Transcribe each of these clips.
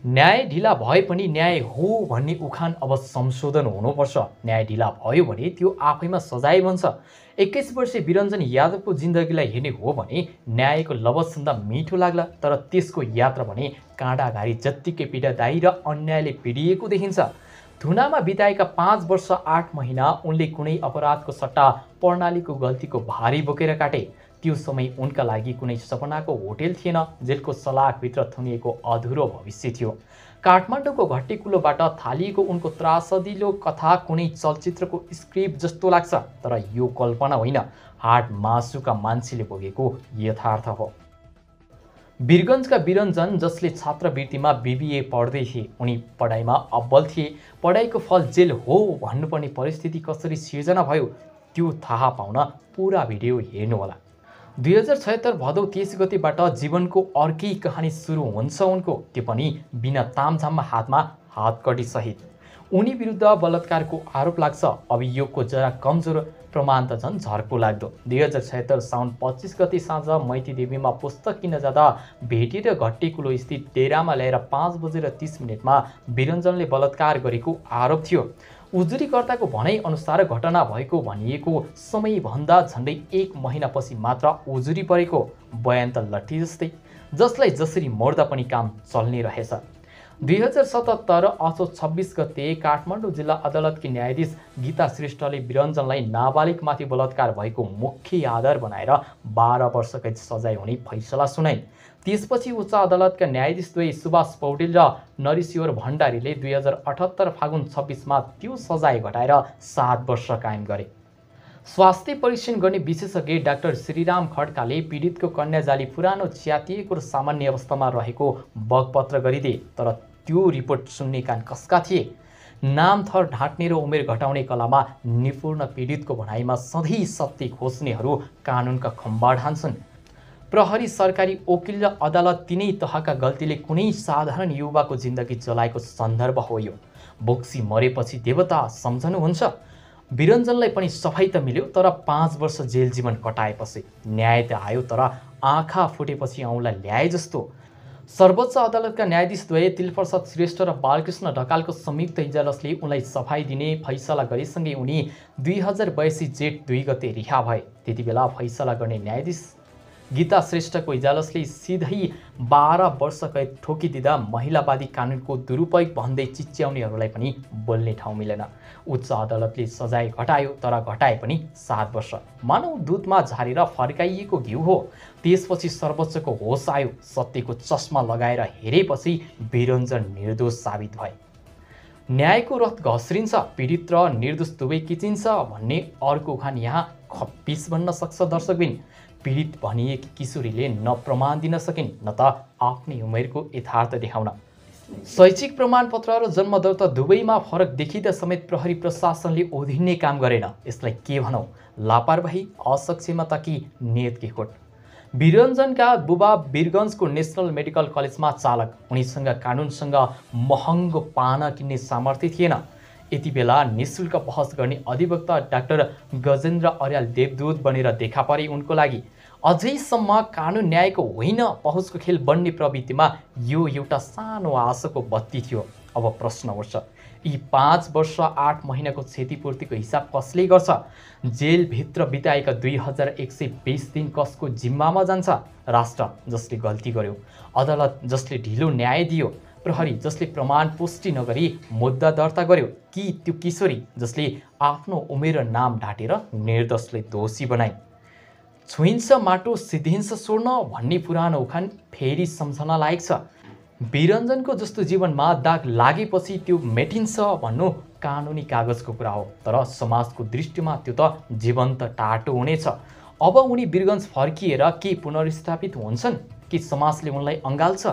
न्याय ढिला भए पनि न्याय हो भन्ने उखान अब संशोधन हुनुपर्छ। न्याय ढिला भयो भने त्यो आफैमा सजाय बन्छ। 21 वर्षीय बिरञ्जन यादवको जिन्दगीलाई हेर्ने हो भने न्यायको लवजसन्दा मिठो लाग्ला, तर त्यसको यात्रा भने काँडाघारी जत्तिकै पीडादायी र अन्यायले पिडिएको देखिन्छ। धुनामा बिताएका 5 वर्ष 8 महिना उनले कुनै अपराधको सट्टा प्रणालीको गल्तीको भारी बोकेर काटे। त्यो समय उनका लागि कुनै सपनाको होटेल थिएन, जेलको सलाखभित्र थुनिएको अधुरो भविष्य थियो। काठमाडौँको घट्टीकुलोबाट थालिएको उनको त्रासदिलो कथा कुनै चलचित्रको स्क्रिप्ट जस्तो लाग्छ, तर यो कल्पना होइन, हाड मासुका मान्छेले भोगेको यथार्थ हो। वीरगञ्जका बिरञ्जन, जसले छात्रवृत्तिमा BBA पढ्दै थिए, उनी पढाइमा अब्बल थिए। पढाइको फल जेल हो भन्नुपर्ने परिस्थिति कसरी सिर्जना भयो त्यो थाहा पाउन पुरा भिडियो हेर्नुहोला। 2076 भदौ 23 गतेबाट जीवनको अर्कै कहानी सुरु हुन्छ उनको, त्यो पनि बिना तामझाममा हातमा हातकडी सहित। उनी विरुद्ध बलात्कारको आरोप लाग्छ। अभियोगको जरा कमजोर, प्रमाण त झन् झर्को लाग्दो। 2076 साउन 25 गते साँझ मैतीदेवीमा पुस्तक किन्न जाँदा भेटेर घट्टीकुलो स्थित डेरामा ल्याएर 5:30 बिरञ्जनले बलात्कार गरेको आरोप थियो। उजुरीकर्ताको भनाइ अनुसार घटना भएको भनिएको समयभन्दा झन्डै 1 महिनापछि मात्र उजुरी परेको। बयान त लट्ठी जस्तै, जसलाई जसरी मोड्दा पनि काम चल्ने रहेछ। 2077 असोज 26 गते काठमाडौँ जिल्ला अदालतकी न्यायाधीश गीता श्रेष्ठले बिरञ्जनलाई नाबालिगमाथि बलात्कार भएको मुख्य आधार बनाएर 12 वर्ष कैद सजाय हुने फैसला सुनाइन्। त्यसपछि उच्च अदालतका न्यायाधीशद्वय सुभाष पौडेल र नरिसिवर भण्डारीले 2078 फागुन 26 त्यो सजाय घटाएर 7 वर्ष कायम गरे। स्वास्थ्य परीक्षण गर्ने विशेषज्ञ डाक्टर श्रीराम खड्काले पीडितको कन्याजाली पुरानो च्यातिएको र सामान्य अवस्थामा रहेको बगपत्र गरिदिए, तर त्यो रिपोर्ट सुन्ने कान कसका थिए? नाम थर ढाँट्ने र उमेर घटाउने कलामा निपुण पीडितको भनाइमा सधैँ सत्य खोज्नेहरू कानुनका खम्बा ढान्छन्। प्रहरी, सरकारी वकिल र अदालत तिनै तहका गल्तीले कुनै साधारण युवाको जिन्दगी जलाएको सन्दर्भ हो यो। बोक्सी मरेपछि देवता सम्झनुहुन्छ? बिरञ्जनलाई पनि सफाइ त मिल्यो, तर 5 वर्ष जेल जीवन कटाएपछि न्याय त आयो, तर आँखा फुटेपछि औँला ल्याए जस्तो। सर्वोच्च अदालतका न्यायाधीशद्वय तिलप्रसाद श्रेष्ठ र बालकृष्ण ढकालको संयुक्त इजलासले उनलाई सफाइ दिने फैसला गरेसँगै उनी 2082 जेठ 2 गते रिहा भए। त्यति बेला फैसला गर्ने न्यायाधीश गीता श्रेष्ठको इजलासले सिधै 12 वर्ष कैद ठोकिदिँदा महिलावादी कानुनको दुरुपयोग भन्दै चिच्याउनेहरूलाई पनि बोल्ने ठाउँ मिलेन। उच्च अदालतले सजाय घटायो, तर घटाए पनि 7 वर्ष। मानव दुधमा झारेर फर्काइएको घिउ हो। त्यसपछि सर्वोच्चको होस आयो। सत्यको चस्मा लगाएर हेरेपछि बिरञ्जन निर्दोष साबित भए। न्यायको रथ घस्रिन्छ, पीडित र निर्दोष दुवै किचिन्छ भन्ने अर्को उखान यहाँ खप्पिस बन्न सक्छ दर्शकबिन। पीडित भनिएकी किशोरीले न प्रमाण दिन सकिन्, न त आफ्नै उमेरको यथार्थ देखाउन। शैक्षिक प्रमाणपत्र र जन्मदत्ता दुवैमा फरक देखिँदा समेत प्रहरी प्रशासनले ओधिन्ने काम गरेन। यसलाई के भनौँ? लापरवाही, असक्षमता कि नियतकी खोट? बिरञ्जनका बुबा वीरगञ्जको नेसनल मेडिकल कलेजमा चालक। उनीसँग कानुनसँग महँगो पाना किन्ने सामर्थ्य थिएन। यति बेला निःशुल्क बहस गर्ने अधिवक्ता डाक्टर गजेन्द्र अर्याल देवदूत बनेर देखा परे उनको लागि। अझैसम्म कानुन न्यायको होइन, पहुँचको खेल बन्ने प्रवृत्तिमा यो एउटा सानो आशाको बत्ती थियो। अब प्रश्न उठ्छ, यी 5 वर्ष 8 महिनाको क्षतिपूर्तिको हिसाब कसले गर्छ? जेलभित्र बिताएका 2120 दिन कसको जिम्मामा जान्छ? राष्ट्र जसले गल्ती गर्यो, अदालत जसले ढिलो न्याय दियो, प्रहरी जसले प्रमाण पुष्टि नगरी मुद्दा दर्ता गर्यो, कि त्यो किशोरी जसले आफ्नो उमेर र नाम ढाँटेर निर्दोषले दोषी बनाए? छुइन्छ माटो सिद्धिन्छ स्वर्ण भन्ने पुरानो उखान फेरि सम्झना लायक छ। बिरञ्जनको जस्तो जीवनमा दाग लागेपछि त्यो मेटिन्छ भन्नु कानुनी कागजको कुरा हो, तर समाजको दृष्टिमा त्यो त जीवन्त टाटो हुनेछ। अब उनी वीरगञ्ज फर्किएर के पुनर्स्थापित हुन्छन्, कि समाजले उनलाई अँगाल्छ,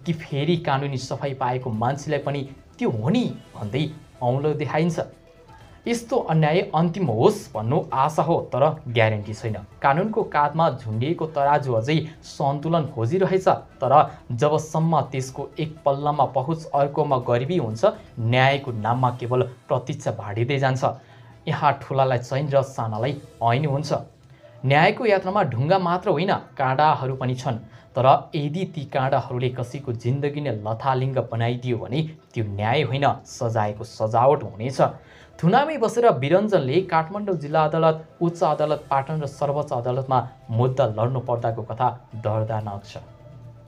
कि फेरि कानुनी सफाइ पाएको मान्छेलाई पनि त्यो हो नि भन्दै औँलो देखाइन्छ? यस्तो अन्याय अन्तिम होस् भन्नु आशा हो, तर ग्यारेन्टी छैन। कानुनको काँधमा झुन्डिएको तराजु अझै सन्तुलन खोजिरहेछ, तर जबसम्म त्यसको एक पल्लामा पहुँच अर्कोमा गरिबी हुन्छ, न्यायको नाममा केवल प्रतीक्षा भाडिँदै जान्छ। यहाँ ठुलालाई चैन र सानालाई ऐन हुन्छ। न्यायको यात्रामा ढुङ्गा मात्र होइन, काँडाहरू पनि छन्, तर यदि ती काँडाहरूले कसैको जिन्दगी नै लथालिङ्ग बनाइदियो भने त्यो न्याय होइन, सजायको सजावट हुनेछ। थुनामै बसेर बिरञ्जनले काठमाडौँ जिल्ला अदालत, उच्च अदालत पाटन र सर्वोच्च अदालतमा मुद्दा लड्नु पर्दाको कथा दर्दनाक छ।